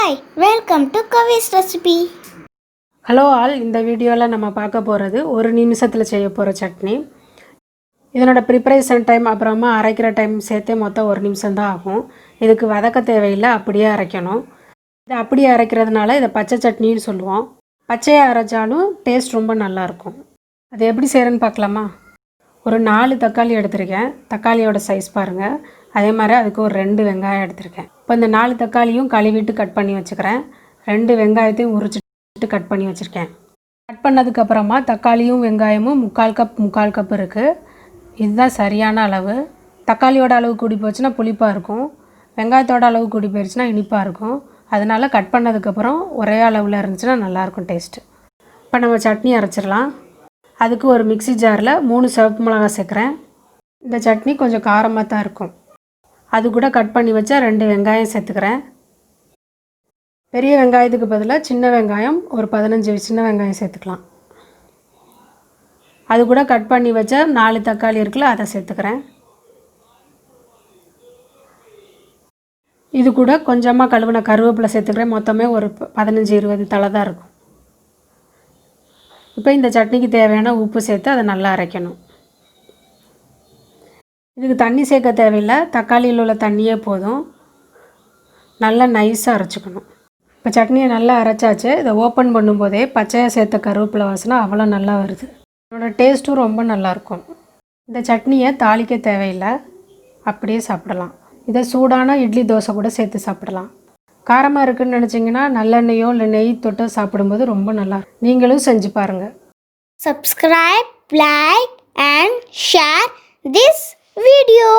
Hi, welcome to Kavi's recipe. Hello all, இந்த வீடியோவில் நம்ம பார்க்க போகிறது ஒரு நிமிஷத்தில் செய்ய போகிற சட்னி. இதனோட ப்ரிப்பரேஷன் டைம் அப்புறமா அரைக்கிற டைம் சேர்த்தே மொத்தம் ஒரு நிமிஷம் தான் ஆகும். இதுக்கு வதக்க தேவையில்லை, அப்படியே அரைக்கணும். இதை அப்படியே அரைக்கிறதுனால இதை பச்சை சட்னின்னு சொல்லுவோம். பச்சையாக அரைச்சாலும் டேஸ்ட் ரொம்ப நல்லாயிருக்கும். அது எப்படி செய்கிறேன்னு பார்க்கலாமா? ஒரு 4 தக்காளி எடுத்திருக்கேன். தக்காளியோட சைஸ் பாருங்கள். அதே மாதிரி அதுக்கு ஒரு 2 வெங்காயம் எடுத்திருக்கேன். இப்போ இந்த 4 தக்காளியும் கழுவிட்டு கட் பண்ணி வச்சுக்கிறேன். 2 வெங்காயத்தையும் உரிச்சிட்டு கட் பண்ணி வச்சுருக்கேன். கட் பண்ணதுக்கப்புறமா தக்காளியும் வெங்காயமும் 3/4 கப் இருக்குது. இதுதான் சரியான அளவு. தக்காளியோட அளவு கூடி போச்சுன்னா புளிப்பாக இருக்கும், வெங்காயத்தோட அளவு கூடி போயிடுச்சுன்னா இனிப்பாக இருக்கும். அதனால் கட் பண்ணதுக்கப்புறம் ஒரே அளவில் இருந்துச்சுன்னா நல்லாயிருக்கும் டேஸ்ட்டு. இப்போ நம்ம சட்னி அரைச்சிடலாம். அதுக்கு ஒரு மிக்சி ஜாரில் 3 சிவப்பு மிளகாய் சேர்க்குறேன். இந்த சட்னி கொஞ்சம் காரமாக தான் இருக்கும். அது கூட கட் பண்ணி வச்சா 2 வெங்காயம் சேர்த்துக்கிறேன். பெரிய வெங்காயத்துக்கு பதிலாக சின்ன வெங்காயம் ஒரு 15 சின்ன வெங்காயம் சேர்த்துக்கலாம். அது கூட கட் பண்ணி வச்சா 4 தக்காளி இருக்குல்ல, அதை சேர்த்துக்கிறேன். இது கூட கொஞ்சமாக கழுவின கருவேப்பிலை சேர்த்துக்கிறேன். மொத்தமே ஒரு 15-20 தழை தான் இருக்கும். இப்போ இந்த சட்னிக்கு தேவையான உப்பு சேர்த்து அதை நல்லா அரைக்கணும். இதுக்கு தண்ணி சேர்க்க தேவையில்லை, தக்காளியில் உள்ள தண்ணியே போதும். நல்லா நைஸாக அரைச்சிக்கணும். இப்போ சட்னியை நல்லா அரைச்சாச்சு. இதை ஓப்பன் பண்ணும்போதே பச்சையாக சேர்த்த கருவேப்பிலை வாசனை அவ்வளோ நல்லா வருது. இதோட டேஸ்ட்டும் ரொம்ப நல்லாயிருக்கும். இந்த சட்னியை தாளிக்க தேவையில்லை, அப்படியே சாப்பிடலாம். இதை சூடான இட்லி தோசை கூட சேர்த்து சாப்பிடலாம். காரமாக இருக்குதுன்னு நினச்சிங்கன்னா நல்லெண்ணெயோ இல்லை நெய் தொட்டு சாப்பிடும்போது ரொம்ப நல்லா. நீங்களும் செஞ்சு பாருங்கள். Subscribe, like and share this video.